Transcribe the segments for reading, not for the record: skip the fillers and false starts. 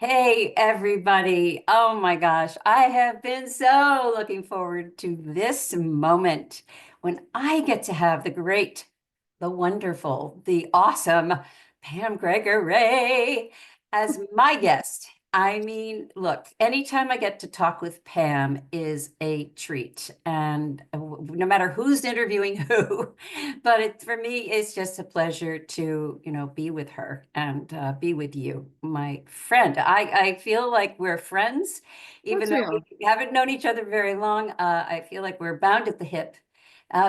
Hey, everybody. Oh my gosh. I have been so looking forward to this moment when I get to have the great, the wonderful, the awesome Pam Gregory as my guest. I mean, look, anytime I get to talk with Pam is a treat. And no matter who's interviewing who, but for me, it's just a pleasure to, be with her and be with you, my friend. I feel like we're friends, Of even course though we are. we haven't known each other very long. I feel like we're bound at the hip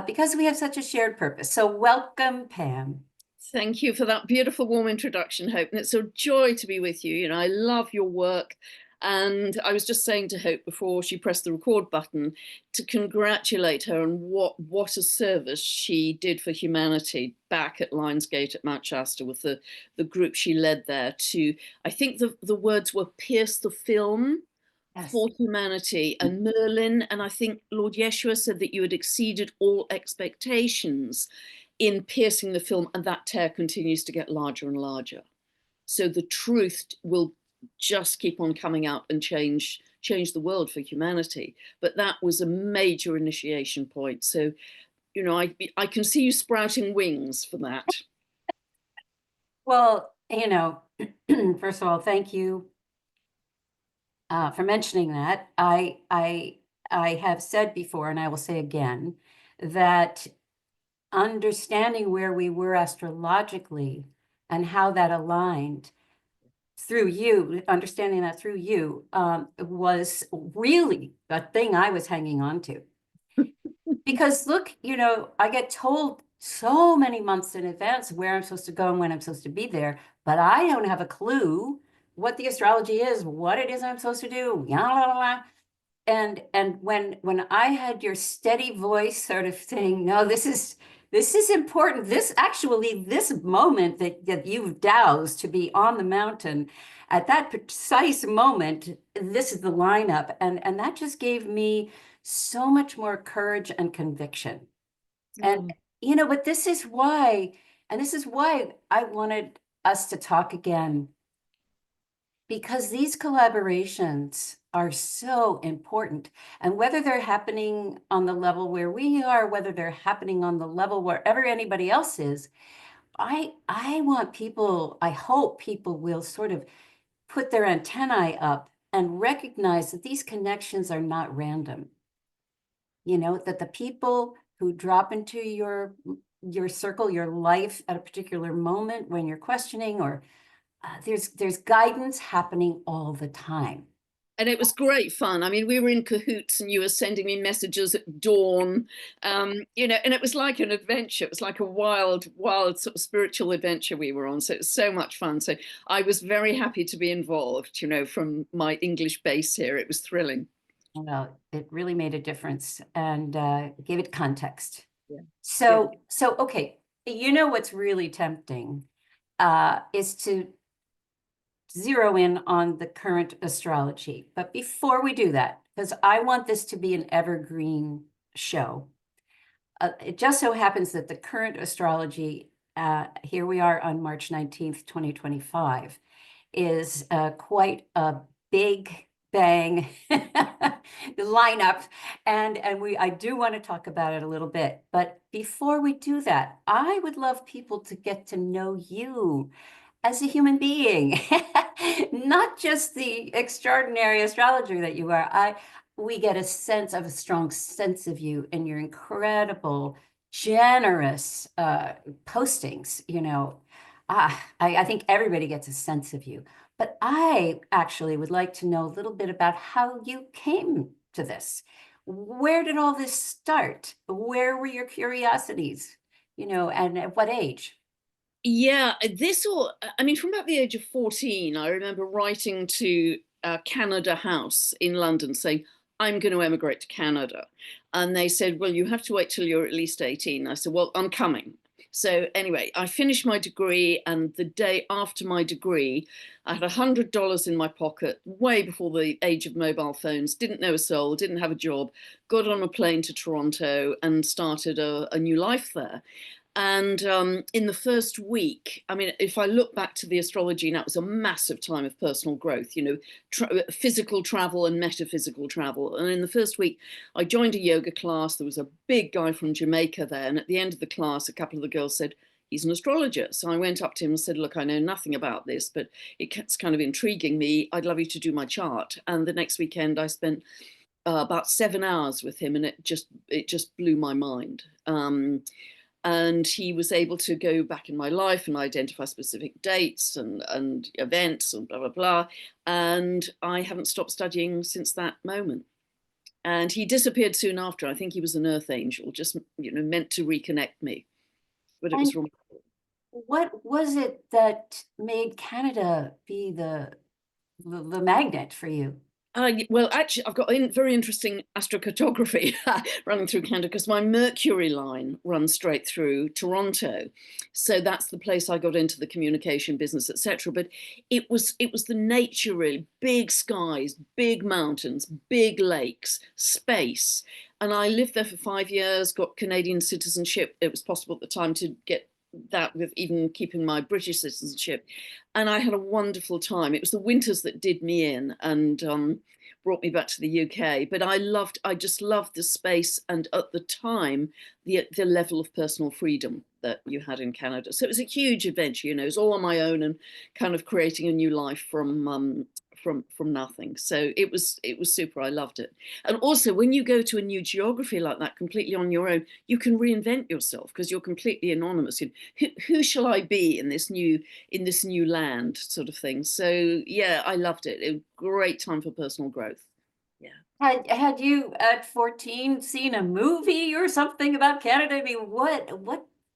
because we have such a shared purpose. So welcome, Pam. Thank you for that beautiful, warm introduction, Hope. And it's a joy to be with you. I love your work. And I was just saying to Hope before she pressed the record button to congratulate her on what a service she did for humanity back at Lionsgate at Mount Shasta with the group she led there to, I think the words were pierce the film Yes. for humanity and Merlin. And I think Lord Yeshua said that you had exceeded all expectations in piercing the film, and that tear continues to get larger and larger. So the truth will just keep on coming out and change the world for humanity. But that was a major initiation point. So, I can see you sprouting wings for that. Well, first of all, thank you for mentioning that. I have said before, and I will say again, that understanding where we were astrologically and how that aligned through you, understanding that through you, was really the thing I was hanging on to. Because look, I get told so many months in advance where I'm supposed to go and when I'm supposed to be there, but I don't have a clue what the astrology is, what it is I'm supposed to do. Blah, blah, blah. And when I had your steady voice sort of saying, no, this is important. This moment that you've dowsed to be on the mountain at that precise moment, this is the lineup. And that just gave me so much more courage and conviction. And Oh, but this is why I wanted us to talk again, because these collaborations are so important. And whether they're happening on the level where we are, whether they're happening on the level wherever anybody else is, I want people, I hope people will sort of put their antennae up and recognize that these connections are not random. That the people who drop into your circle, your life at a particular moment when you're questioning, or there's guidance happening all the time. and it was great fun. I mean, we were in cahoots, and you were sending me messages at dawn, and it was like an adventure. It was like a wild, wild sort of spiritual adventure we were on. So it was so much fun. So I was very happy to be involved. From my English base here, it was thrilling. Well, it really made a difference and gave it context. Yeah, yeah. So okay, what's really tempting is to zero in on the current astrology. But before we do that, because I want this to be an evergreen show, it just so happens that the current astrology, here we are on March 19th, 2025, is quite a big bang lineup. And I do want to talk about it a little bit. But before we do that, I would love people to get to know you as a human being, not just the extraordinary astrologer that you are. We get a strong sense of you and your incredible, generous postings. I think everybody gets a sense of you. But I actually would like to know a little bit about how you came to this. Where did all this start? Where were your curiosities? And at what age? Yeah, this all, I mean, from about the age of 14, I remember writing to Canada House in London saying, I'm going to emigrate to Canada. And they said, well, you have to wait till you're at least 18. I said, well, I'm coming. So anyway, I finished my degree, and the day after my degree, I had $100 in my pocket, way before the age of mobile phones, didn't know a soul, didn't have a job, got on a plane to Toronto and started a new life there. And in the first week, I mean, if I look back to the astrology, now it was a massive time of personal growth, you know, physical travel and metaphysical travel. And in the first week, I joined a yoga class. There was a big guy from Jamaica there. And at the end of the class, a couple of the girls said, he's an astrologer. So I went up to him and said, look, I know nothing about this, but it's kind of intriguing me. I'd love you to do my chart. And the next weekend, I spent about 7 hours with him, and it just blew my mind. And he was able to go back in my life and identify specific dates and events and blah, blah, blah. And I haven't stopped studying since that moment. And he disappeared soon after. I think he was an earth angel, just, you know, meant to reconnect me. But it was And what was it that made Canada be the magnet for you? well, actually, I've got a very interesting astrocartography running through Canada, because my Mercury line runs straight through Toronto. So that's the place I got into the communication business, etc. But it was the nature, really, big skies, big mountains, big lakes, space. And I lived there for 5 years, got Canadian citizenship. It was possible at the time to get that with even keeping my British citizenship. And I had a wonderful time. It was the winters that did me in and brought me back to the UK. But I just loved the space, and at the time, the level of personal freedom that you had in Canada. So it was a huge adventure, you know, it was all on my own and kind of creating a new life from nothing. So it was super. I loved it. And also, when you go to a new geography like that completely on your own, you can reinvent yourself because you're completely anonymous. You know, who shall I be in this new land, sort of thing. So yeah, I loved it. It was a great time for personal growth. Yeah. Had you at 14 seen a movie or something about Canada? I mean, what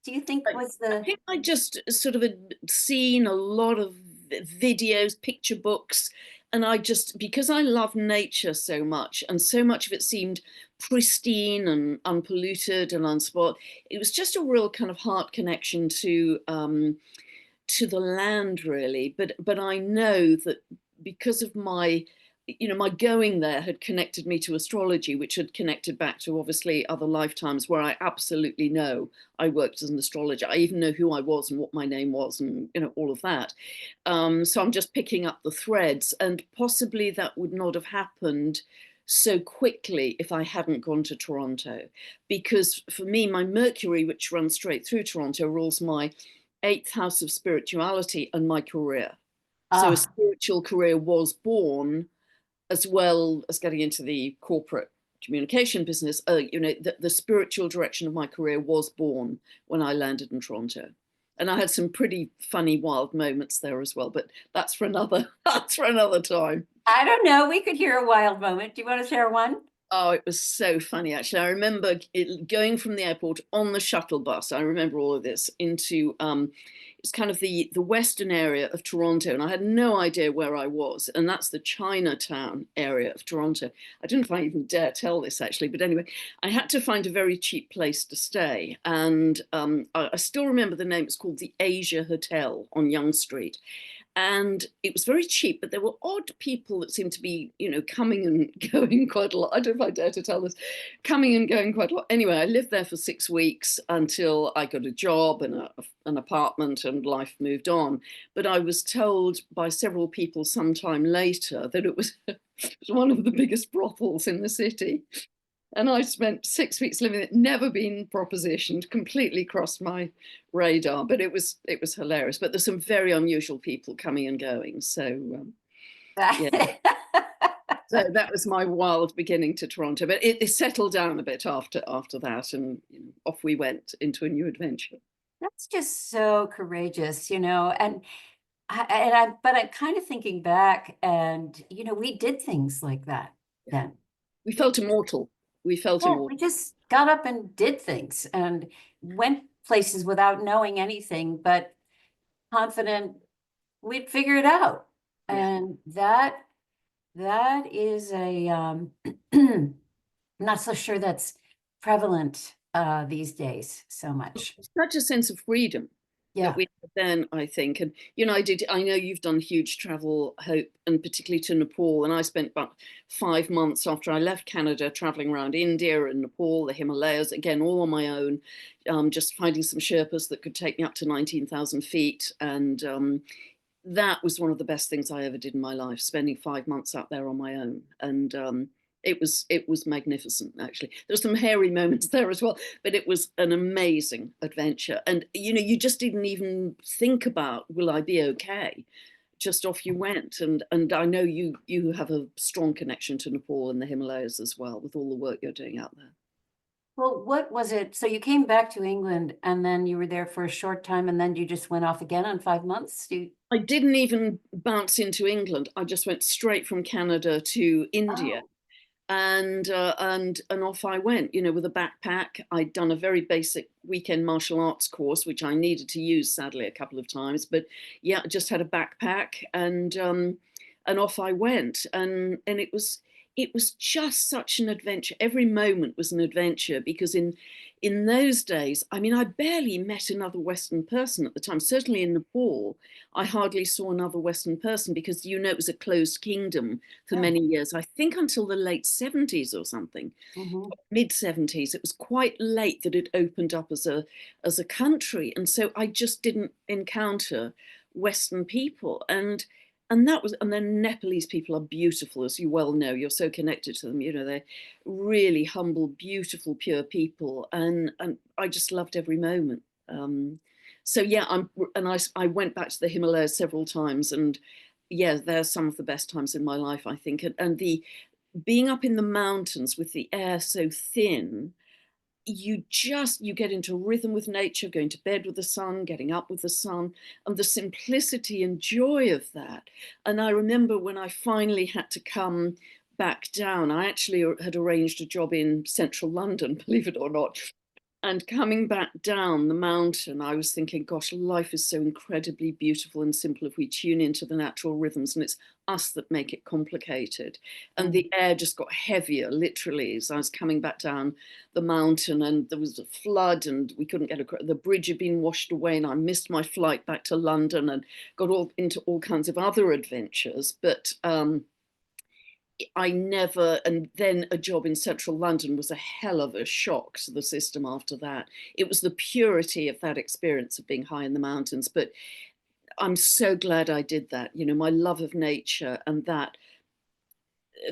do you think was I the think I just sort of had seen a lot of videos, picture books, and I just, because I love nature so much, and so much of it seemed pristine and unpolluted and unspoiled, it was just a real kind of heart connection to the land, really. But I know that because of my, you know, my going there had connected me to astrology, which had connected back to obviously other lifetimes where I absolutely know I worked as an astrologer. I even know who I was and what my name was, and you know, all of that. So I'm just picking up the threads, and possibly that would not have happened so quickly if I hadn't gone to Toronto, because for me, my Mercury, which runs straight through Toronto, rules my 8th house of spirituality and my career. So a ah spiritual career was born, as well as getting into the corporate communication business. You know, the spiritual direction of my career was born when I landed in Toronto. And I had some pretty funny, wild moments there as well. But that's for another that's for another time. I don't know. We could hear a wild moment. Do you want to share one? Oh, it was so funny, actually. I remember going from the airport on the shuttle bus. I remember all of this into it's kind of the western area of Toronto, and I had no idea where I was. And that's the Chinatown area of Toronto. I don't know if I even dare tell this, actually, but anyway, I had to find a very cheap place to stay. And I still remember the name. It's called the Asia Hotel on Yonge Street. And it was very cheap, but there were odd people that seemed to be, you know, coming and going quite a lot. I don't know if I dare to tell this, coming and going quite a lot. Anyway, I lived there for 6 weeks until I got a job and an apartment, and life moved on. But I was told by several people sometime later that it was one of the biggest brothels in the city. And I spent 6 weeks living it, never been propositioned, completely crossed my radar, but it was hilarious. But there's some very unusual people coming and going. So yeah, so that was my wild beginning to Toronto. But it settled down a bit after that, and you know, off we went into a new adventure. That's just so courageous, you know, but I'm kind of thinking back, and you know, we did things like that Yeah. then. We felt immortal. We felt Yeah, we immortal. just got up and did things and went places without knowing anything, but confident we'd figure it out. Yeah. And that is I'm not so sure that's prevalent these days so much. Such a sense of freedom. that Yeah. we had then, I think. And, I know you've done huge travel, Hope, and particularly to Nepal. And I spent about 5 months after I left Canada traveling around India and Nepal, the Himalayas, again, all on my own, just finding some Sherpas that could take me up to 19,000 feet. And that was one of the best things I ever did in my life, spending 5 months out there on my own. And it was magnificent, actually. There were some hairy moments there as well, but it was an amazing adventure. And you just didn't even think about, will I be okay? Just off you went. And I know you have a strong connection to Nepal and the Himalayas as well, with all the work you're doing out there. Well, what was it? So you came back to England and then you were there for a short time and then you just went off again on 5 months? I didn't even bounce into England. I just went straight from Canada to India, Oh. and off I went, with a backpack. I'd done a very basic weekend martial arts course, which I needed to use sadly a couple of times. But yeah, I just had a backpack, and off I went, and it was just such an adventure. Every moment was an adventure, because in those days, I mean, I barely met another Western person at the time. Certainly in Nepal, I hardly saw another Western person, because it was a closed kingdom for Yeah. many years. I think until the late 70s or something, Mhm. mid 70s. It was quite late that it opened up as a country, and so I just didn't encounter Western people. And then Nepalese people are beautiful, as you well know. You're so connected to them. They're really humble, beautiful, pure people, and I just loved every moment. So yeah, I went back to the Himalayas several times, and yeah, they're some of the best times in my life, I think. And the being up in the mountains with the air so thin, you get into rhythm with nature, going to bed with the sun, getting up with the sun, and the simplicity and joy of that. And I remember when I finally had to come back down, I actually had arranged a job in central London, believe it or not. And coming back down the mountain, I was thinking, gosh, life is so incredibly beautiful and simple if we tune into the natural rhythms, and it's us that make it complicated. And Mm. the air just got heavier, literally, as I was coming back down the mountain, and there was a flood, and we couldn't get across. The bridge had been washed away, and I missed my flight back to London, and got into all kinds of other adventures. But I never, and then a job in central London was a hell of a shock to the system after that. It was the purity of that experience of being high in the mountains. But I'm so glad I did that. My love of nature, and that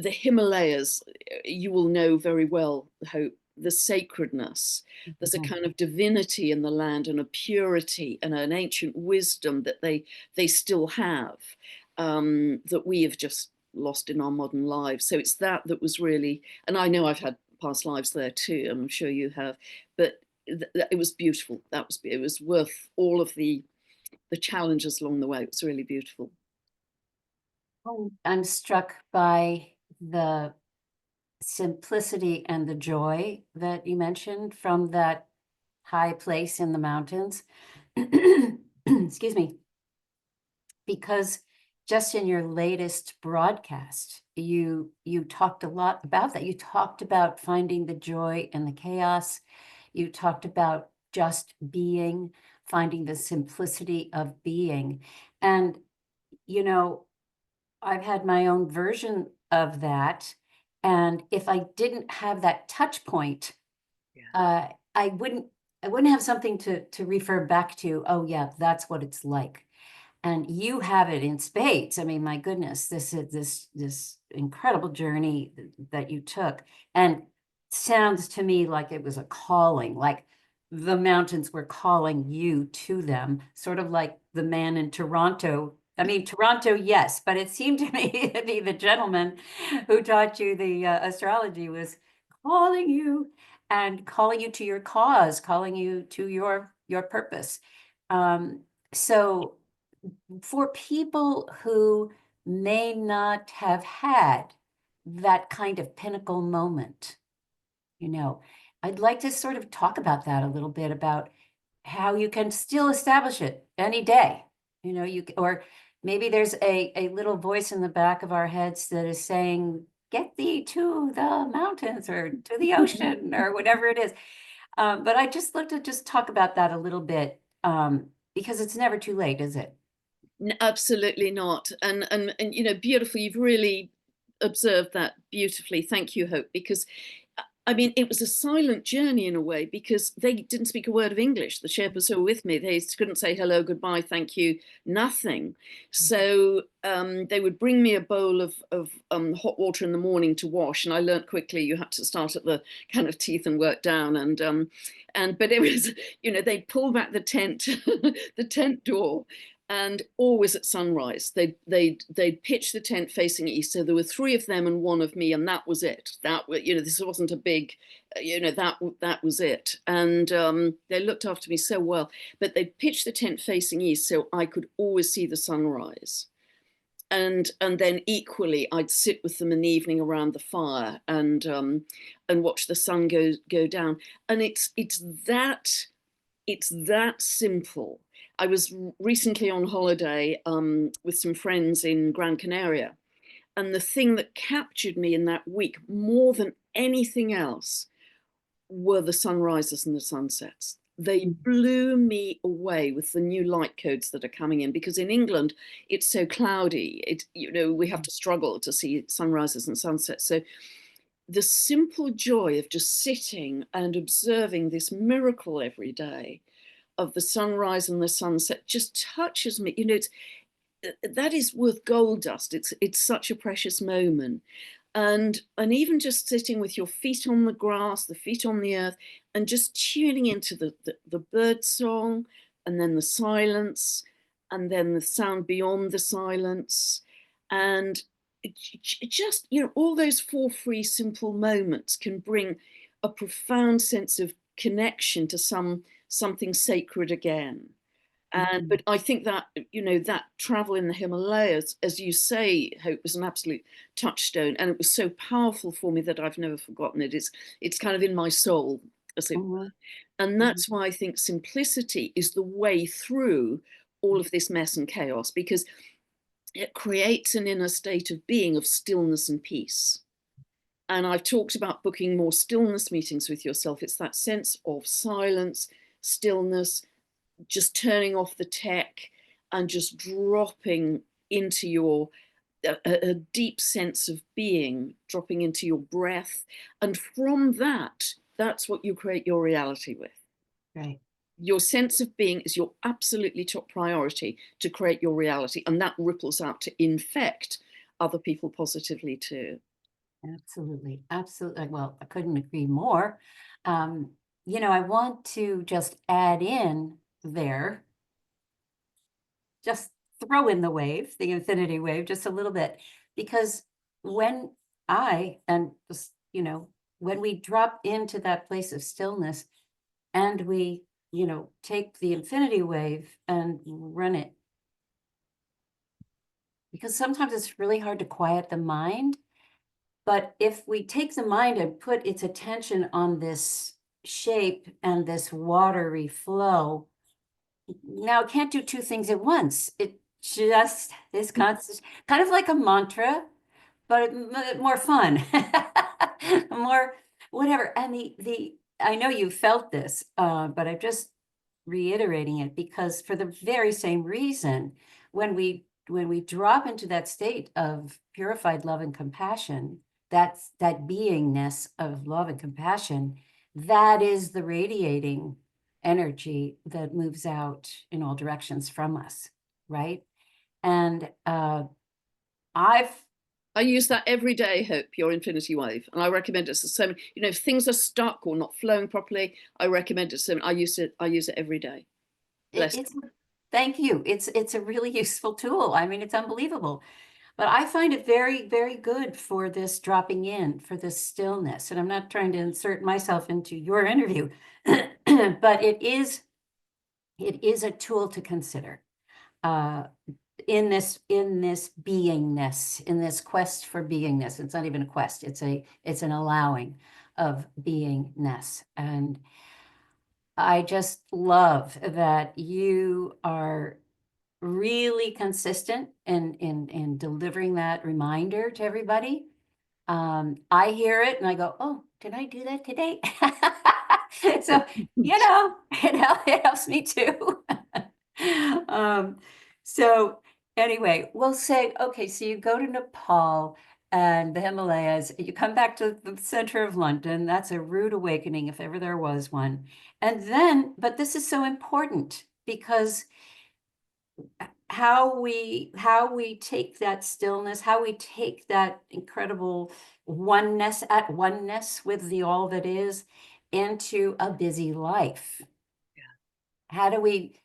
the Himalayas, you will know very well, Hope, the sacredness. There's a Mhm. kind of divinity in the land, and a purity and an ancient wisdom that they still have, that we have just lost in our modern lives. So it's that was really, and I know I've had past lives there too, and I'm sure you have, but it was beautiful. It was worth all of the challenges along the way. It was really beautiful. Oh, I'm struck by the simplicity and the joy that you mentioned from that high place in the mountains. Excuse me. Because just in your latest broadcast, you talked a lot about that. You talked about finding the joy in the chaos. You talked about just being, finding the simplicity of being. And, you know, I've had my own version of that. And if I didn't have that touch point, Yeah. uh, I wouldn't I wouldn't have something to refer back to. Oh yeah, that's what it's like. And you have it in spades. I mean, my goodness, this is this incredible journey that you took, and sounds to me like it was a calling, like the mountains were calling you to them, sort of like the man in Toronto. I mean, Toronto, yes, but it seemed to me to be the gentleman who taught you the astrology was calling you and calling you to your cause, calling you to your purpose. So for people who may not have had that kind of pinnacle moment, you know, I'd like to sort of talk about that a little bit about how you can still establish it any day. Or maybe there's a little voice in the back of our heads that is saying, get thee to the mountains or to the ocean or whatever it is. But I just like to just talk about that a little bit. because it's never too late, is it? Absolutely not. And you know, beautiful. You've really observed that beautifully. Thank you, Hope, because I mean, it was a silent journey in a way because they didn't speak a word of English. The Sherpas who were with me, they couldn't say hello, goodbye, thank you, nothing. So they would bring me a bowl of hot water in the morning to wash, and I learnt quickly you had to start at the kind of teeth and work down. And but it was, you know, they'd pull back the tent, the tent door, and always at sunrise they'd pitch the tent facing east, so there were three of them and one of me, and that was it. That, you know, this wasn't a big, you know, that was it. And they looked after me so well, but they pitched the tent facing east so I could always see the sunrise. And then equally I'd sit with them in the evening around the fire and watch the sun go down. And it's that simple. I was recently on holiday with some friends in Gran Canaria, and the thing that captured me in that week more than anything else were the sunrises and the sunsets. They blew me away with the new light codes that are coming in, because in England it's so cloudy. It, you know, we have to struggle to see sunrises and sunsets. So the simple joy of just sitting and observing this miracle every day of the sunrise and the sunset just touches me. You know, that is worth gold dust. It's such a precious moment. And even just sitting with your feet on the grass, the feet on the earth, and just tuning into the bird song, and then the silence, and then the sound beyond the silence. And it just, you know, all those four free simple moments can bring a profound sense of connection to something sacred again. And Mhm. but I think that, you know, that travel in the Himalayas, as you say, Hope, was an absolute touchstone, and it was so powerful for me that I've never forgotten it. It's kind of in my soul, as it were. Mhm. And Mhm. that's why I think simplicity is the way through all of this mess and chaos, because it creates an inner state of being, of stillness and peace. And I've talked about booking more stillness meetings with yourself. It's that sense of silence, stillness, just turning off the tech and just dropping into your a deep sense of being, dropping into your breath. And from that, that's what you create your reality with. Right. Your sense of being is your absolutely top priority to create your reality, and that ripples out to infect other people positively too. Absolutely. Absolutely. Well, I couldn't agree more. Um, you know, I want to just add in there, just throw in the wave, the infinity wave, just a little bit, because when and just, you know, when we drop into that place of stillness and we, you know, take the infinity wave and run it, because sometimes it's really hard to quiet the mind. But if we take the mind and put its attention on this shape and this watery flow, now it can't do two things at once. It just is constant, kind of like a mantra, but more fun, more whatever. And the I know you felt this, but I'm just reiterating it because for the very same reason, when we drop into that state of purified love and compassion, that's that beingness of love and compassion, that is the radiating energy that moves out in all directions from us, right? And I've I use that every day, Hope, your infinity wave. And I recommend it to so many, you know, if things are stuck or not flowing properly, I recommend it to so many. I use it every day. Bless it's thank you. It's a really useful tool. I mean, it's unbelievable. But I find it very, very good for this dropping in, for this stillness. And I'm not trying to insert myself into your interview, but it is a tool to consider uh, in this beingness, in this quest for beingness. It's not even a quest. It's an allowing of beingness. And I just love that you are really consistent in delivering that reminder to everybody. I hear it and I go, oh, did I do that today? So, you. you know, it helps me too. So anyway, we'll say, okay, so you go to Nepal and the Himalayas, you come back to the center of London. That's a rude awakening if ever there was one. And then, but this is so important because how we take that stillness, how we take that incredible oneness with the all that is into a busy life. How do we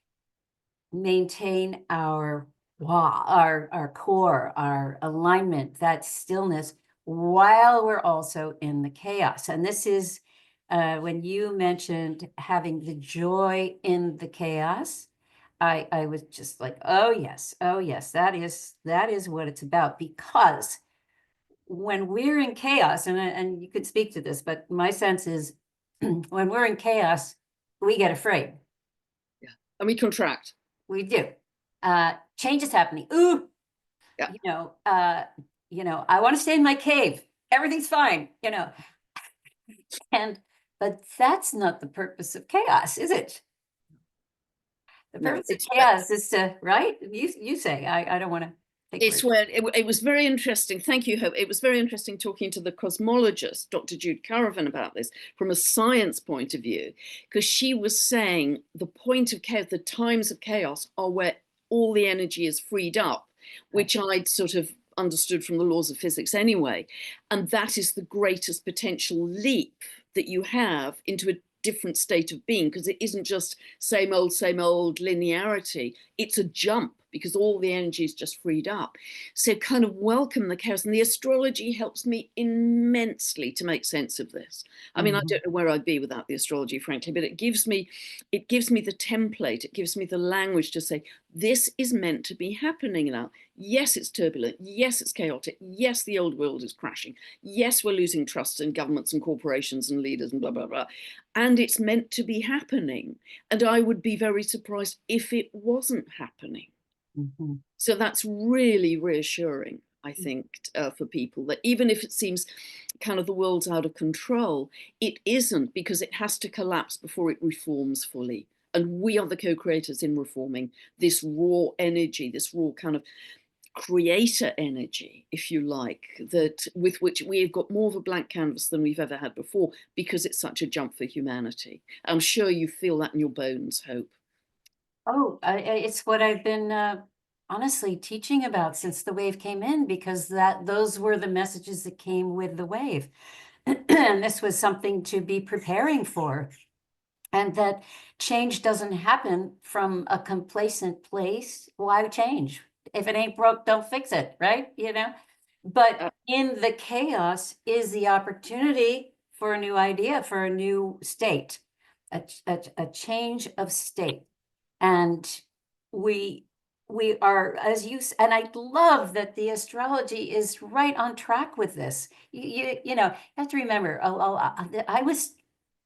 maintain our our core, our alignment, that stillness, while we're also in the chaos? And this is when you mentioned having the joy in the chaos, I was just like, oh yes, that is what it's about. Because when we're in chaos, and you could speak to this, but my sense is when we're in chaos, we get afraid. Yeah. And we contract. We do. Change is happening. Ooh, Yeah. I want to stay in my cave. Everything's fine, but that's not the purpose of chaos, is it? The No, purpose of it's chaos is to, right? You say, I don't want to take it's words. where it was very interesting. Thank you, Hope. It was very interesting talking to the cosmologist, Dr. Jude Caravan, about this from a science point of view, because she was saying the point of chaos, the times of chaos are where all the energy is freed up, which I'd sort of understood from the laws of physics anyway. And that is the greatest potential leap that you have into a different state of being, because it isn't just same old linearity. It's a jump because all the energy is just freed up. So kind of welcome the chaos. And the astrology helps me immensely to make sense of this. I mean, I don't know where I'd be without the astrology, frankly, but it gives me the template, it gives me the language to say, this is meant to be happening now. Yes, it's turbulent. Yes, it's chaotic. Yes, the old world is crashing. Yes, we're losing trust in governments and corporations and leaders and blah, blah, blah. And it's meant to be happening. And I would be very surprised if it wasn't happening. So that's really reassuring, I think, for people, that even if it seems kind of the world's out of control, it isn't, because it has to collapse before it reforms fully. And we are the co-creators in reforming this raw energy, this raw kind of creator energy, if you like, that with which we have got more of a blank canvas than we've ever had before, because it's such a jump for humanity. I'm sure you feel that in your bones, Hope. Oh, it's what I've been honestly teaching about since the wave came in, because those were the messages that came with the wave. And this was something to be preparing for. And that change doesn't happen from a complacent place. Why change? If it ain't broke, don't fix it, right? But in the chaos is the opportunity for a new idea, for a new state, a change of state. And we are, as you and I love that the astrology is right on track with this. You have to remember, I was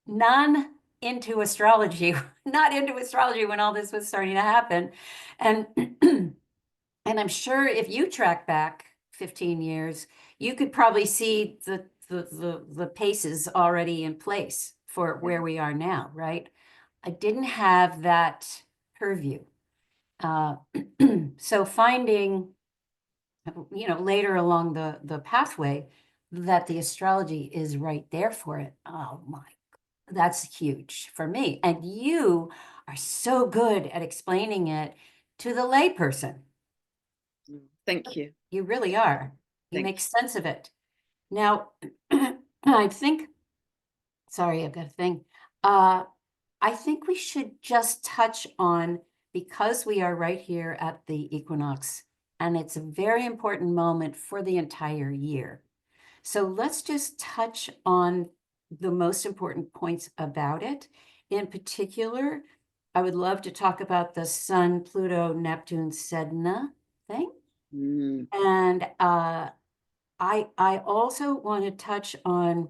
non into astrology, not into astrology when all this was starting to happen. And and I'm sure if you track back 15 years, you could probably see the paces already in place for where we are now, right? I didn't have that purview. So finding, later along the pathway that the astrology is right there for it. Oh my, that's huge for me. And you are so good at explaining it to the layperson. Thank you. You really are. You Thank make you. sense of it. Now, I think, sorry, I've got a thing. I think we should just touch on, because we are right here at the equinox, and it's a very important moment for the entire year. So let's just touch on the most important points about it. In particular, I would love to talk about the Sun, Pluto, Neptune, Sedna thing. And I also want to touch on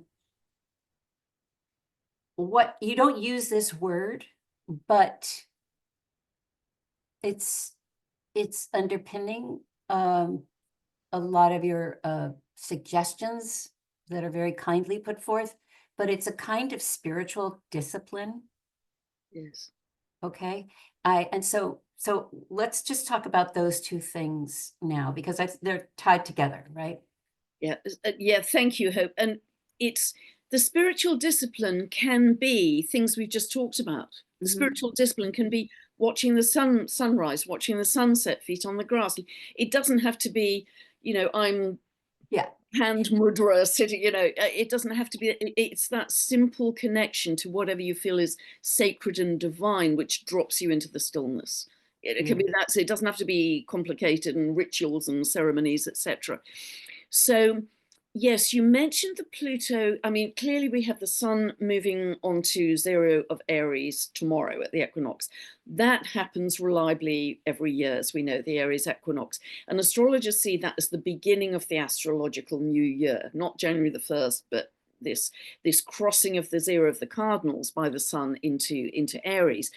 what, you don't use this word, but it's underpinning a lot of your suggestions that are very kindly put forth, but it's a kind of spiritual discipline. Yes. Okay. And so So let's just talk about those two things now, because they're tied together, right? Yeah, yeah, thank you, Hope. And it's the spiritual discipline can be things we've just talked about. The spiritual discipline can be watching the sunrise, watching the sunset, feet on the grass. It doesn't have to be, I'm Yeah. hand mudra sitting, it doesn't have to be, it's that simple connection to whatever you feel is sacred and divine, which drops you into the stillness. It can be that, so it doesn't have to be complicated and rituals and ceremonies, etc. So, yes, you mentioned the Pluto. I mean, clearly we have the sun moving onto 0 of Aries tomorrow at the equinox. That happens reliably every year, as we know, the Aries equinox. And astrologers see that as the beginning of the astrological new year, not January the 1st, but this crossing of the 0 of the cardinals by the sun into Aries.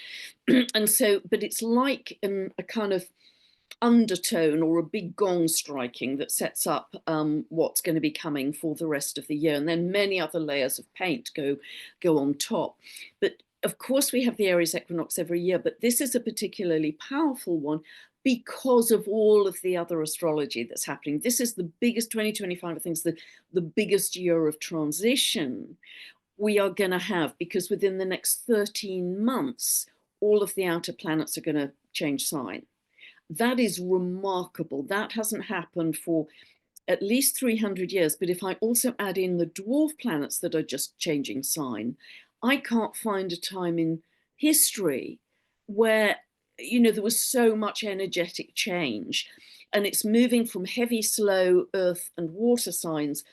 And so, but it's like a kind of undertone or a big gong striking that sets up what's going to be coming for the rest of the year, and then many other layers of paint go on top. But of course we have the Aries equinox every year, but this is a particularly powerful one because of all of the other astrology that's happening. This is the biggest 2025, I think, is the biggest year of transition we are going to have, because within the next 13 months all of the outer planets are going to change sign. That is remarkable. That hasn't happened for at least 300 years. But if I also add in the dwarf planets that are just changing sign, I can't find a time in history where, there was so much energetic change. And it's moving from heavy, slow earth and water signs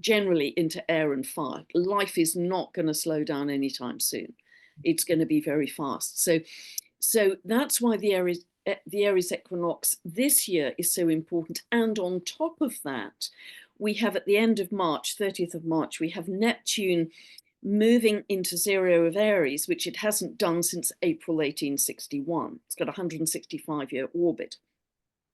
generally into air and fire. Life is not going to slow down anytime soon. It's going to be very fast. So that's why the Aries equinox this year is so important. And on top of that, we have at the end of March, 30th of March, we have Neptune moving into 0 of Aries, which it hasn't done since April 1861. It's got a 165-year orbit.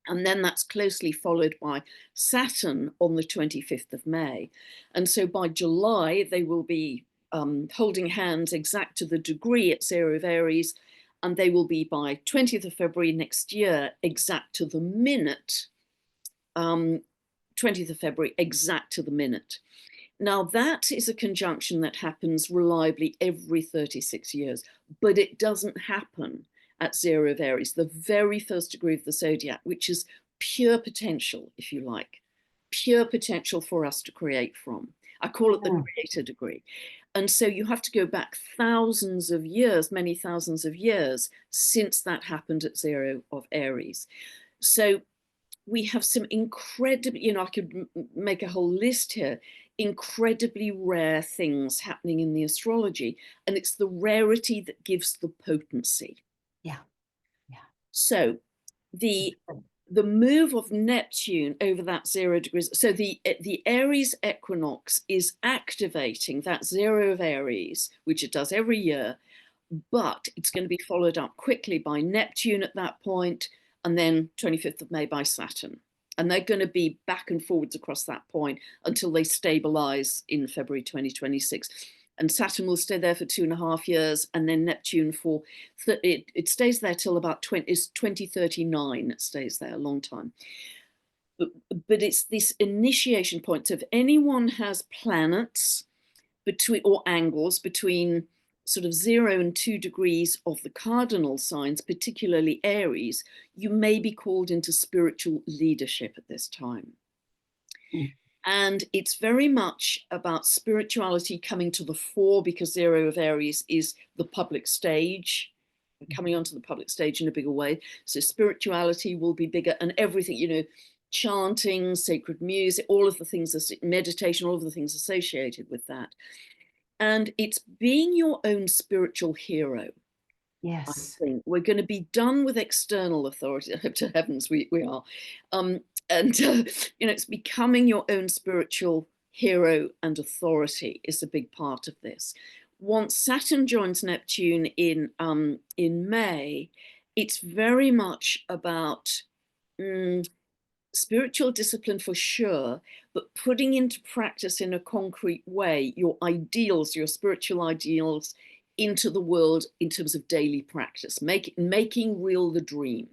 And then that's closely followed by Saturn on the 25th of May. And so by July, they will be holding hands exact to the degree at 0 of Aries, and they will be by 20th of February next year, exact to the minute, 20th of February, exact to the minute. Now, that is a conjunction that happens reliably every 36 years, but it doesn't happen at 0 of Aries, the very first degree of the zodiac, which is pure potential, if you like, pure potential for us to create from. I call it the creator degree. And so you have to go back thousands of years, many thousands of years since that happened at 0 of Aries. So we have some incredibly, I could make a whole list here, incredibly rare things happening in the astrology. And it's the rarity that gives the potency. Yeah. So the move of Neptune over that 0 degrees, so the Aries equinox is activating that 0 of Aries, which it does every year, but it's going to be followed up quickly by Neptune at that point, and then 25th of May by Saturn. And they're going to be back and forwards across that point until they stabilize in February 2026. And Saturn will stay there for 2.5 years, and then Neptune for it stays there till about 2039. It stays there a long time. But it's this initiation point. So if anyone has planets between, or angles between sort of 0 and 2 degrees of the cardinal signs, particularly Aries, you may be called into spiritual leadership at this time. And it's very much about spirituality coming to the fore, because 0 of Aries is the public stage, coming onto the public stage in a bigger way. So spirituality will be bigger, and everything, chanting, sacred music, all of the things, meditation, all of the things associated with that. And it's being your own spiritual hero. Yes. I think we're going to be done with external authority. I hope to heavens we are. It's becoming your own spiritual hero and authority is a big part of this. Once Saturn joins Neptune in May, it's very much about spiritual discipline for sure, but putting into practice in a concrete way your ideals, your spiritual ideals into the world in terms of daily practice, making real the dream.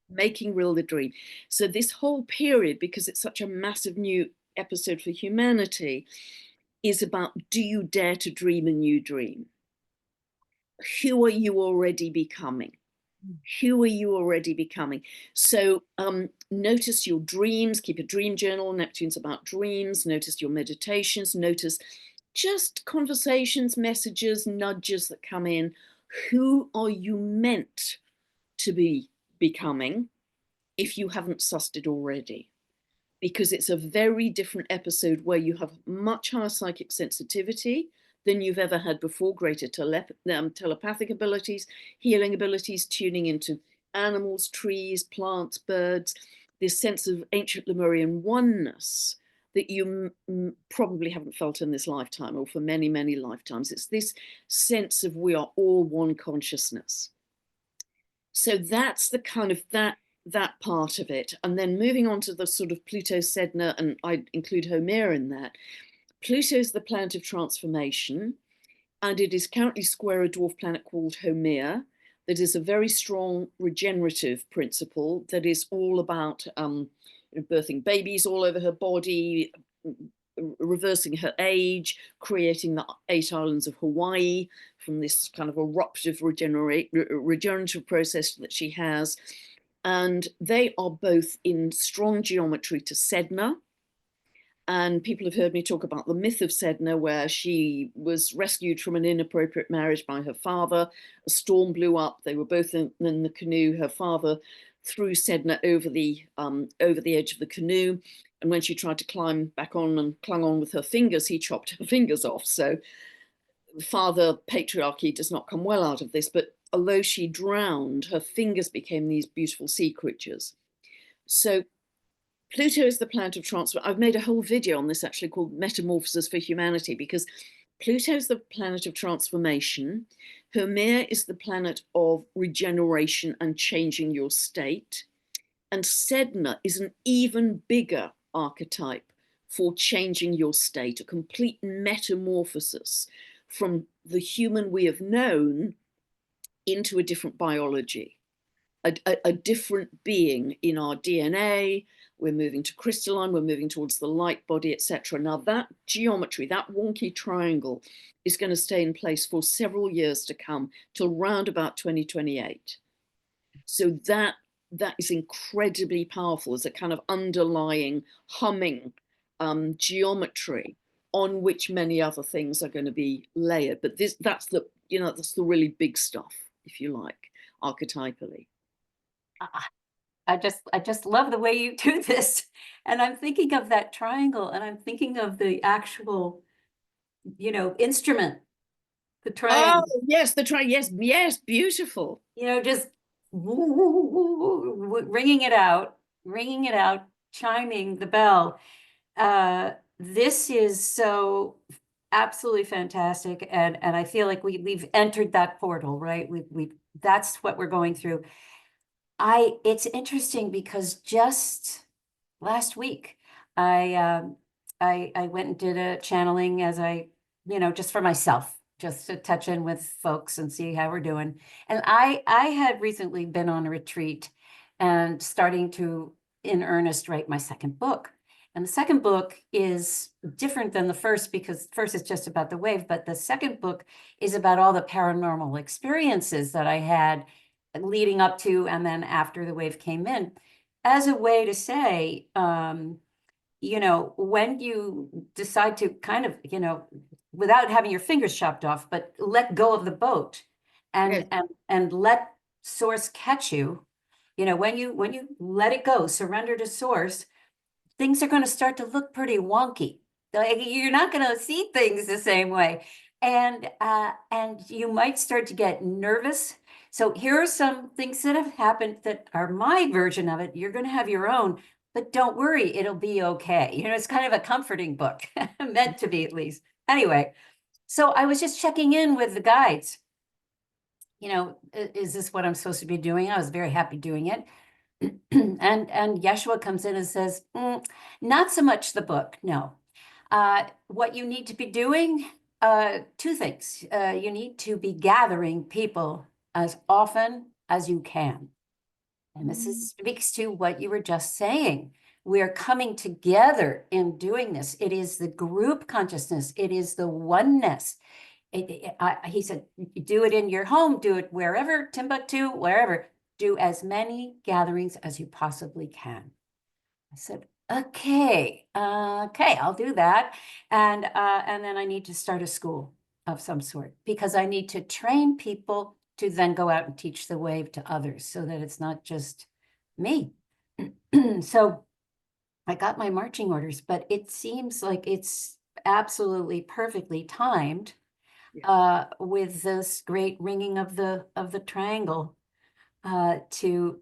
Making real the dream. So this whole period, because it's such a massive new episode for humanity, is about, do you dare to dream a new dream? Who are you already becoming? Who are you already becoming? So notice your dreams, keep a dream journal. Neptune's about dreams. Notice your meditations, notice just conversations, messages, nudges that come in. Who are you meant to be becoming if you haven't sussed it already? Because it's a very different episode where you have much higher psychic sensitivity than you've ever had before, greater telepathic abilities, healing abilities, tuning into animals, trees, plants, birds, this sense of ancient Lemurian oneness that you probably haven't felt in this lifetime or for many, many lifetimes. It's this sense of we are all one consciousness. So that's the kind of that part of it. And then moving on to the sort of Pluto Sedna, and I include Haumea in that. Pluto is the planet of transformation, and it is currently square a dwarf planet called Haumea that is a very strong regenerative principle that is all about birthing babies all over her body, reversing her age, creating the 8 islands of Hawaii from this kind of eruptive regenerative process that she has. And they are both in strong geometry to Sedna. And people have heard me talk about the myth of Sedna, where she was rescued from an inappropriate marriage by her father. A storm blew up. They were both in the canoe. Her father threw Sedna over the edge of the canoe. And when she tried to climb back on and clung on with her fingers, he chopped her fingers off. So father patriarchy does not come well out of this. But although she drowned, her fingers became these beautiful sea creatures. So Pluto is the planet of transfer. I've made a whole video on this actually called Metamorphosis for Humanity, because Pluto is the planet of transformation. Haumea is the planet of regeneration and changing your state. And Sedna is an even bigger archetype for changing your state, a complete metamorphosis from the human we have known into a different biology, a different being in our DNA. We're moving to crystalline, we're moving towards the light body, etc. Now that geometry, that wonky triangle, is going to stay in place for several years to come, till round about 2028. So that is incredibly powerful as a kind of underlying humming geometry on which many other things are going to be layered. But that's the really big stuff, if you like, archetypally. I just love the way you do this. And I'm thinking of that triangle, and I'm thinking of the actual, instrument, the triangle. Oh, yes, yes, beautiful. Just ringing it out, chiming the bell. This is so absolutely fantastic. And I feel like we've entered that portal, right? That's what we're going through. It's interesting because just last week, I went and did a channeling as just for myself, just to touch in with folks and see how we're doing. And I had recently been on a retreat and starting to, in earnest, write my second book. And the second book is different than the first, because first is just about the wave, but the second book is about all the paranormal experiences that I had leading up to and then after the wave came in, as a way to say, when you decide to kind of, without having your fingers chopped off, but let go of the boat and let source catch you, when you let it go, surrender to source, things are going to start to look pretty wonky. Like, you're not going to see things the same way. And you might start to get nervous. So here are some things that have happened that are my version of it. You're going to have your own, but don't worry, it'll be okay. It's kind of a comforting book, meant to be at least. Anyway, so I was just checking in with the guides. Is this what I'm supposed to be doing? I was very happy doing it. And Yeshua comes in and says, not so much the book, no. What you need to be doing two things. You need to be gathering people as often as you can. And this speaks to what you were just saying. We're coming together in doing this. It is the group consciousness. It is the oneness. He said, do it in your home, do it wherever, Timbuktu, wherever. Do as many gatherings as you possibly can. I said, okay, I'll do that. And then I need to start a school of some sort because I need to train people to then go out and teach the wave to others so that it's not just me. So I got my marching orders, but it seems like it's absolutely perfectly timed with this great ringing of the triangle to,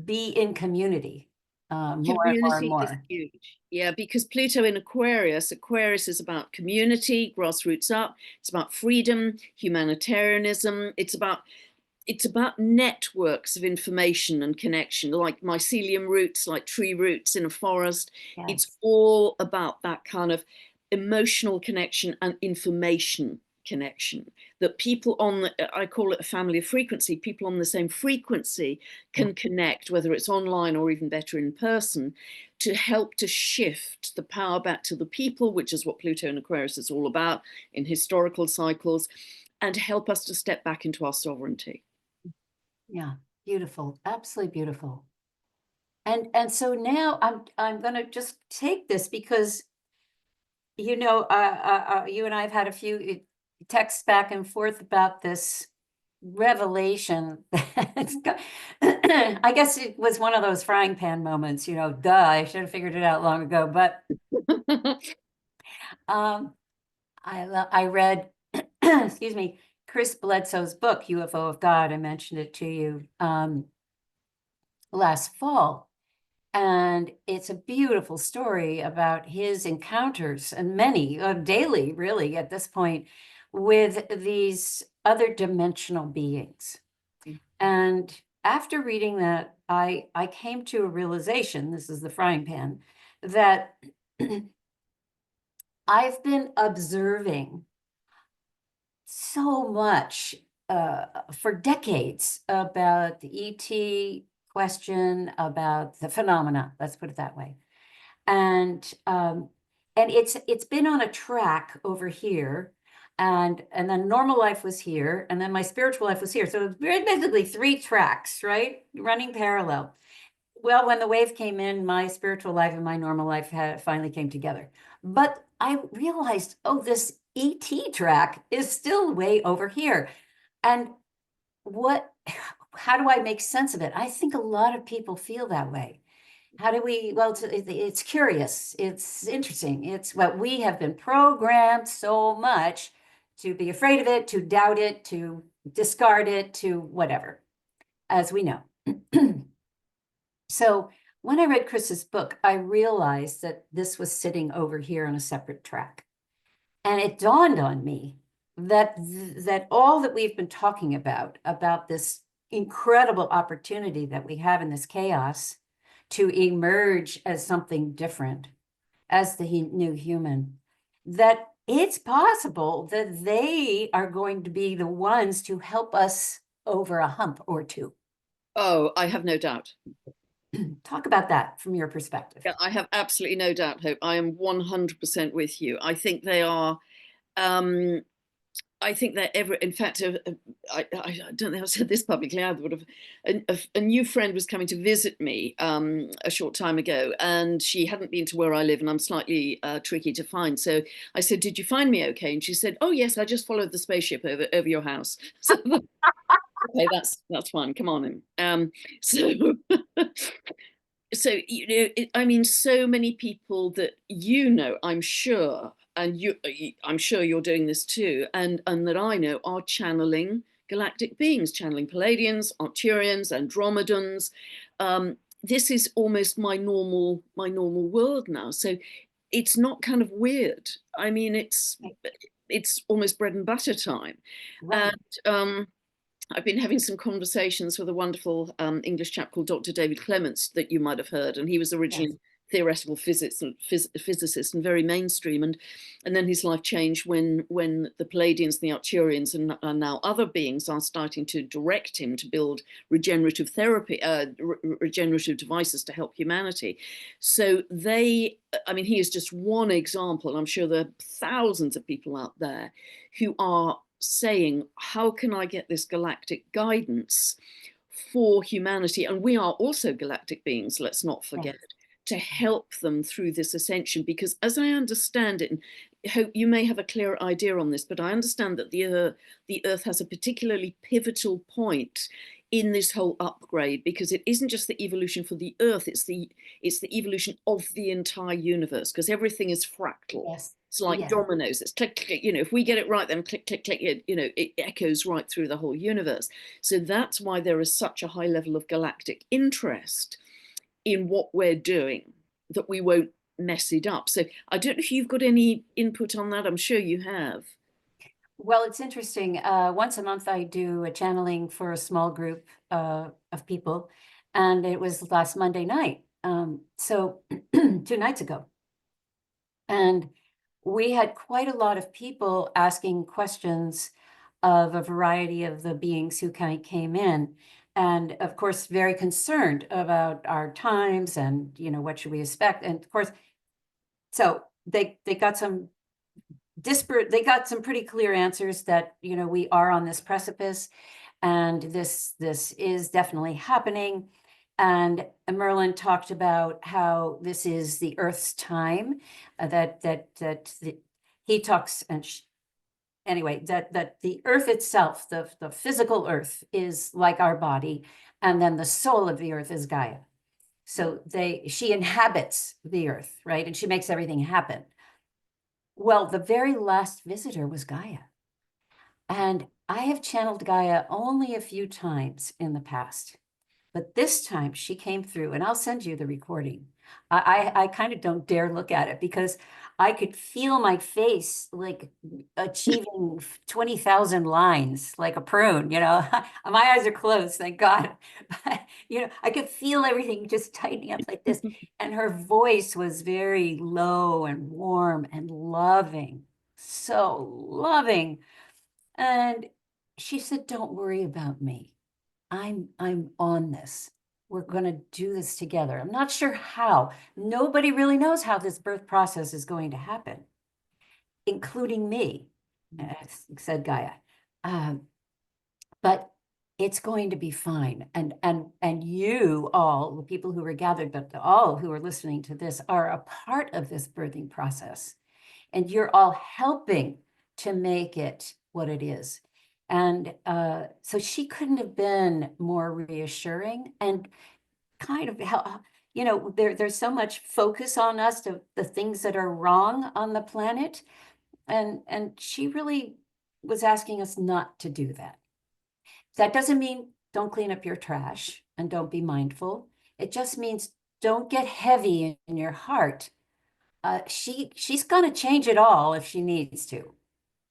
be in community more and more and Community is more. huge. Yeah, because Pluto in Aquarius, Aquarius is about community, grassroots up. It's about freedom, humanitarianism. It's about networks of information and connection, like mycelium roots, like tree roots in a forest. Yes. It's all about that kind of emotional connection and information connection, that people I call it a family of frequency, people on the same frequency can connect, whether it's online or even better in person, to help to shift the power back to the people, which is what Pluto in Aquarius is all about in historical cycles, and help us to step back into our sovereignty. Yeah, beautiful, absolutely beautiful. And so now I'm going to just take this because you and I have had a few texts back and forth about this revelation. I guess it was one of those frying pan moments, duh, I should have figured it out long ago. But I read, excuse me, Chris Bledsoe's book, UFO of God. I mentioned it to you last fall. And it's a beautiful story about his encounters, and many daily, really, at this point, with these other dimensional beings. And after reading that, I came to a realization, this is the frying pan, that I've been observing so much for decades about the ET question, about the phenomena, let's put it that way. And it's been on a track over here, and then normal life was here, and then my spiritual life was here. So it's basically 3 tracks, right? Running parallel. Well, when the wave came in, my spiritual life and my normal life finally came together. But I realized, oh, this ET track is still way over here. And how do I make sense of it? I think a lot of people feel that way. How do we, well, it's curious, it's interesting. It's what we have been programmed so much to be afraid of it, to doubt it, to discard it, to whatever, as we know. So when I read Chris's book, I realized that this was sitting over here on a separate track. And it dawned on me that all that we've been talking about this incredible opportunity that we have in this chaos to emerge as something different, as the new human, that it's possible that they are going to be the ones to help us over a hump or two. Oh, I have no doubt. Talk about that from your perspective. Yeah, I have absolutely no doubt, Hope. I am 100% with you. I think they are, I think that in fact, I don't think I've said this publicly either, but a new friend was coming to visit me a short time ago, and she hadn't been to where I live, and I'm slightly tricky to find. So I said, "Did you find me okay?" And she said, "Oh yes, I just followed the spaceship over your house." So, okay, that's fine. Come on in. So. So I mean, so many people that I'm sure, and I'm sure you're doing this too, and that I know are channeling galactic beings, channeling Palladians, Arcturians, Andromedans. This is almost my normal world now. So it's not kind of weird. I mean, it's almost bread and butter time, Right. and I've been having some conversations with a wonderful English chap called Dr. David Clements that you might have heard, and he was originally theoretical physics and physicist and very mainstream, and then his life changed when the Palladians and the Arcturians and now other beings are starting to direct him to build regenerative therapy, regenerative devices to help humanity. So they, I mean, he is just one example. I'm sure there are thousands of people out there who are saying, how can I get this galactic guidance for humanity? And we are also galactic beings, let's not forget, to help them through this ascension. Because as I understand it, and hope you may have a clearer idea on this, but I understand that the Earth has a particularly pivotal point in this whole upgrade, because it isn't just the evolution for the Earth, it's the evolution of the entire universe, because everything is fractal. Yes. It's like Yes. dominoes. It's click, click, you know, if we get it right, then click, click, click, it echoes right through the whole universe. So that's why there is such a high level of galactic interest in what we're doing, that we won't mess it up. So I don't know if you've got any input on that. I'm sure you have. Well, it's interesting. Once a month, I do a channeling for a small group of people, and it was last Monday night. So 2 nights ago. And we had quite a lot of people asking questions of a variety of the beings who came in. And of course, very concerned about our times and, what should we expect? And of course, so they got some disparate, they got some pretty clear answers that, we are on this precipice and this is definitely happening. And Merlin talked about how this is the Earth's time, he talks, and anyway, that the Earth itself, the physical Earth, is like our body, and then the soul of the Earth is Gaia. So she inhabits the Earth, right? And she makes everything happen. Well, the very last visitor was Gaia. And I have channeled Gaia only a few times in the past. But this time she came through, and I'll send you the recording. I kind of don't dare look at it because I could feel my face like achieving 20,000 lines like a prune, My eyes are closed, thank God. But, I could feel everything just tightening up like this. And her voice was very low and warm and loving, so loving. And she said, "Don't worry about me. I'm on this. We're going to do this together." I'm not sure how. Nobody really knows how this birth process is going to happen, including me, said Gaia. But it's going to be fine. And you all, the people who were gathered, but all who are listening to this, are a part of this birthing process. And you're all helping to make it what it is. And so she couldn't have been more reassuring, and kind of how, there's so much focus on us, to the things that are wrong on the planet. And she really was asking us not to do that. That doesn't mean don't clean up your trash and don't be mindful. It just means don't get heavy in your heart. She's going to change it all if she needs to.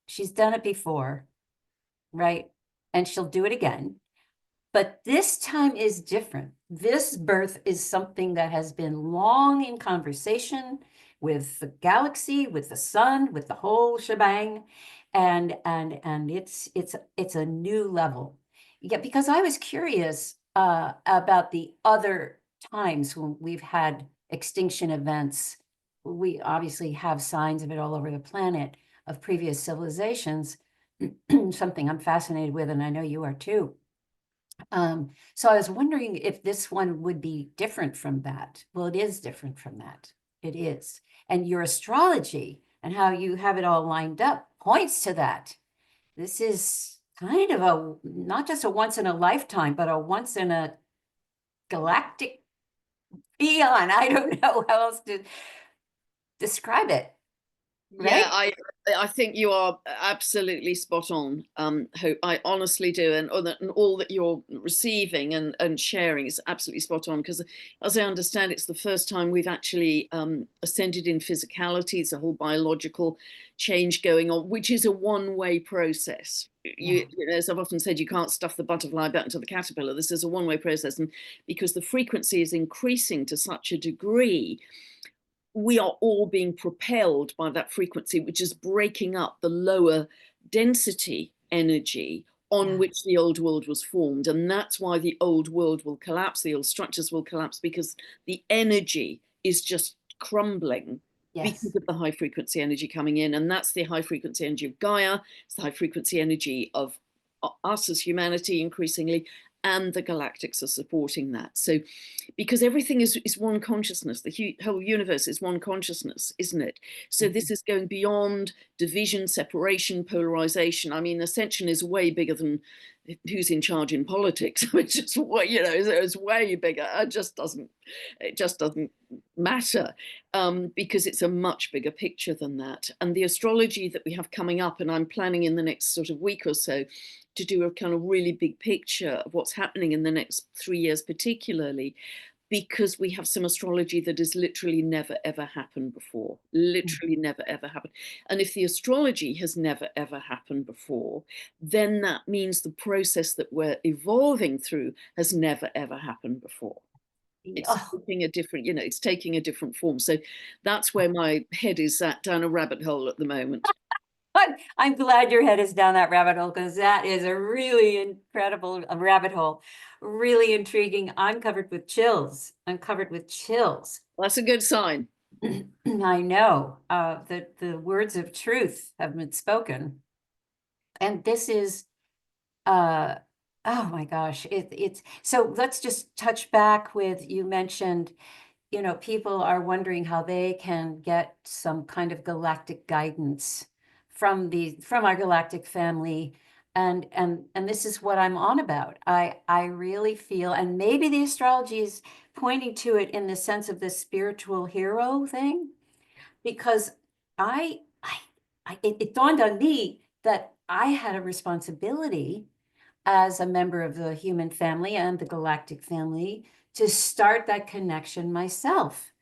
She's done it before, right? And she'll do it again. But this time is different. This birth is something that has been long in conversation with the galaxy, with the sun, with the whole shebang. And it's a new level. Yeah, because I was curious about the other times when we've had extinction events. We obviously have signs of it all over the planet, of previous civilizations, something I'm fascinated with, and I know you are too. So I was wondering if this one would be different from that. Well, it is different from that. It is. And your astrology and how you have it all lined up points to that. This is kind of not just a once in a lifetime, but a once in a galactic eon. I don't know how else to describe it. Yeah, right? I think you are absolutely spot on. Hope, I honestly do, and all that you're receiving and sharing is absolutely spot on. Because as I understand, it's the first time we've actually ascended in physicality. It's a whole biological change going on, which is a one-way process. Yeah. As I've often said, you can't stuff the butterfly back into the caterpillar. This is a one-way process, and because the frequency is increasing to such a degree, we are all being propelled by that frequency, which is breaking up the lower density energy on Yeah. which the old world was formed. And that's why the old world will collapse, the old structures will collapse, because the energy is just crumbling because Yes. of the high frequency energy coming in. And that's the high frequency energy of Gaia, it's the high frequency energy of us as humanity increasingly, and the galactics are supporting that. So because everything is one consciousness, the whole universe is one consciousness, isn't it? So this is going beyond division, separation, polarization. I mean, Ascension is way bigger than who's in charge in politics. It's just way, it's way bigger. It just doesn't matter, because it's a much bigger picture than that. And the astrology that we have coming up, and I'm planning in the next sort of week or so to do a kind of really big picture of what's happening in the next 3 years, particularly because we have some astrology that has literally never ever happened before, literally never ever happened. And if the astrology has never ever happened before, then that means the process that we're evolving through has never ever happened before. It's Oh, taking a different, it's taking a different form. So that's where my head is at, down a rabbit hole at the moment. I'm glad your head is down that rabbit hole, because that is a really incredible rabbit hole, really intriguing. I'm covered with chills. I'm covered with chills. That's a good sign. I know the words of truth have been spoken, and this is uh, oh my gosh, it's so. Let's just touch back with, you mentioned, people are wondering how they can get some kind of galactic guidance from our galactic family. And this is what I'm on about. I really feel, and maybe the astrology is pointing to it in the sense of the spiritual hero thing, because it dawned on me that I had a responsibility as a member of the human family and the galactic family to start that connection myself.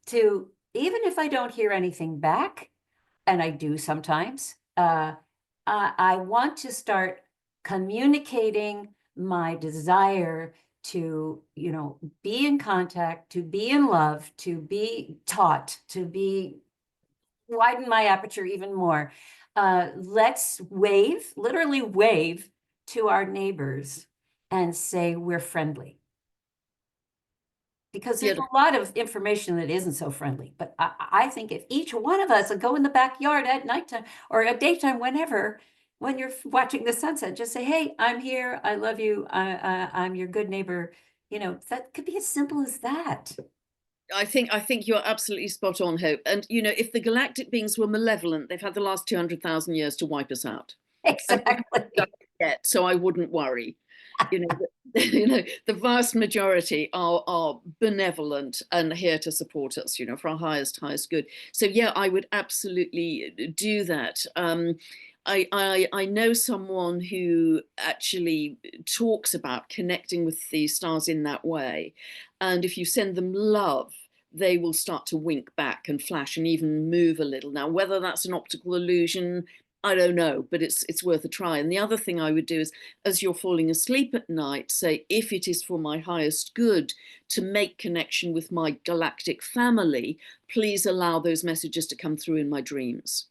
To, even if I don't hear anything back, and I do sometimes, I want to start communicating my desire to, be in contact, to be in love, to be taught, to be widen my aperture even more. Let's wave, literally wave to our neighbors and say we're friendly. Because there's Beautiful. a lot of information that isn't so friendly. But I think if each one of us would go in the backyard at nighttime or at daytime, whenever, when you're watching the sunset, just say, hey, I'm here. I love you. I'm your good neighbor. That could be as simple as that. I think you're absolutely spot on, Hope. And if the galactic beings were malevolent, they've had the last 200,000 years to wipe us out. And we haven't done Exactly. it yet, so I wouldn't worry. You know, the vast majority are benevolent and here to support us, for our highest good. So yeah, I would absolutely do that. I know someone who actually talks about connecting with the stars in that way, and if you send them love, they will start to wink back and flash and even move a little. Now, whether that's an optical illusion, I don't know, but it's worth a try. And the other thing I would do is, as you're falling asleep at night, say, if it is for my highest good to make connection with my galactic family, please allow those messages to come through in my dreams.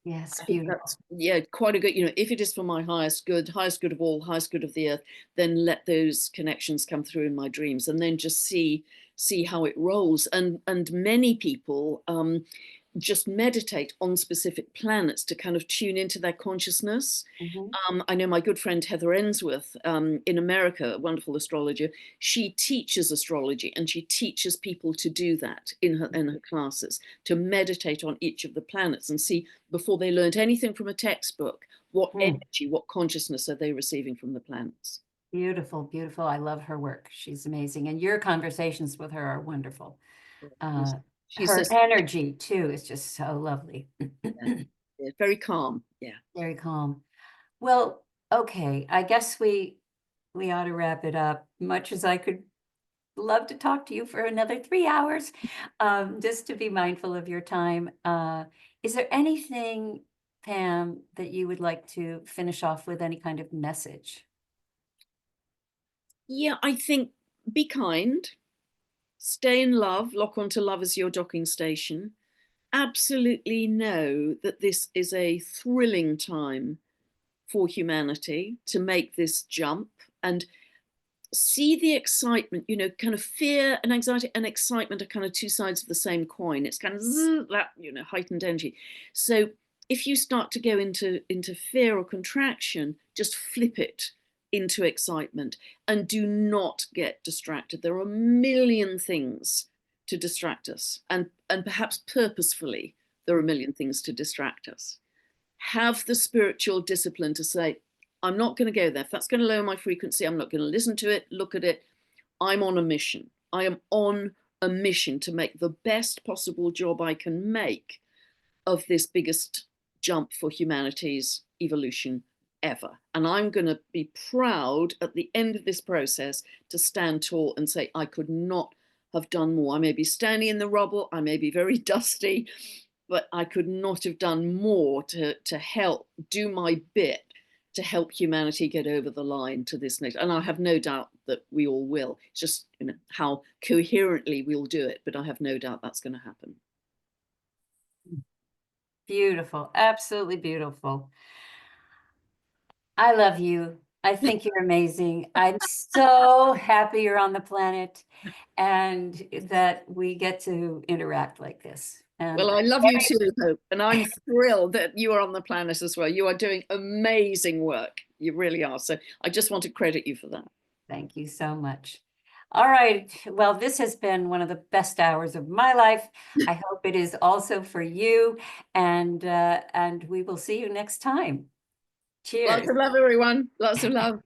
Yes, I think beautiful. that's, yeah, quite a good, if it is for my highest good of all, highest good of the earth, then let those connections come through in my dreams, and then just see how it rolls. And many people just meditate on specific planets to kind of tune into their consciousness. Mhm. I know my good friend Heather Ensworth in America, a wonderful astrologer. She teaches astrology, and she teaches people to do that in her classes, to meditate on each of the planets and see, before they learned anything from a textbook, what Mm. energy, what consciousness are they receiving from the planets. Beautiful, beautiful. I love her work. She's amazing. And your conversations with her are wonderful. Uh, She's her just energy too is just so lovely. yeah, very calm. Yeah. Very calm. Well, okay, I guess we ought to wrap it up. Much as I could love to talk to you for another 3 hours, just to be mindful of your time. Is there anything, Pam, that you would like to finish off with, any kind of message? Yeah, I think be kind, stay in love, lock onto love as your docking station. Absolutely know that this is a thrilling time for humanity to make this jump and see the excitement, you know, kind of fear and anxiety and excitement are kind of two sides of the same coin. It's kind of that, you know, heightened energy. So if you start to go into fear or contraction, just flip it into excitement and do not get distracted. There are a million things to distract us, and perhaps purposefully there are a million things to distract us. Have the spiritual discipline to say, I'm not going to go there. If that's going to lower my frequency, I'm not going to listen to it, look at it. I'm on a mission. I am on a mission to make the best possible job I can make of this biggest jump for humanity's evolution ever. And I'm going to be proud at the end of this process to stand tall and say, I could not have done more. I may be standing in the rubble, I may be very dusty, but I could not have done more to help do my bit to help humanity get over the line to this next. And I have no doubt that we all will. It's just, you know, how coherently we'll do it, but I have no doubt that's going to happen. Beautiful, absolutely beautiful. I love you. I think you're amazing. I'm so happy you're on the planet and that we get to interact like this. And Well, I love you too, Hope, and I'm thrilled that you are on the planet as well. You are doing amazing work. You really are. So I just want to credit you for that. thank you so much. All right. Well, this has been one of the best hours of my life. I hope it is also for you. And we will see you next time. Cheers. Lots of love, everyone. Lots of love.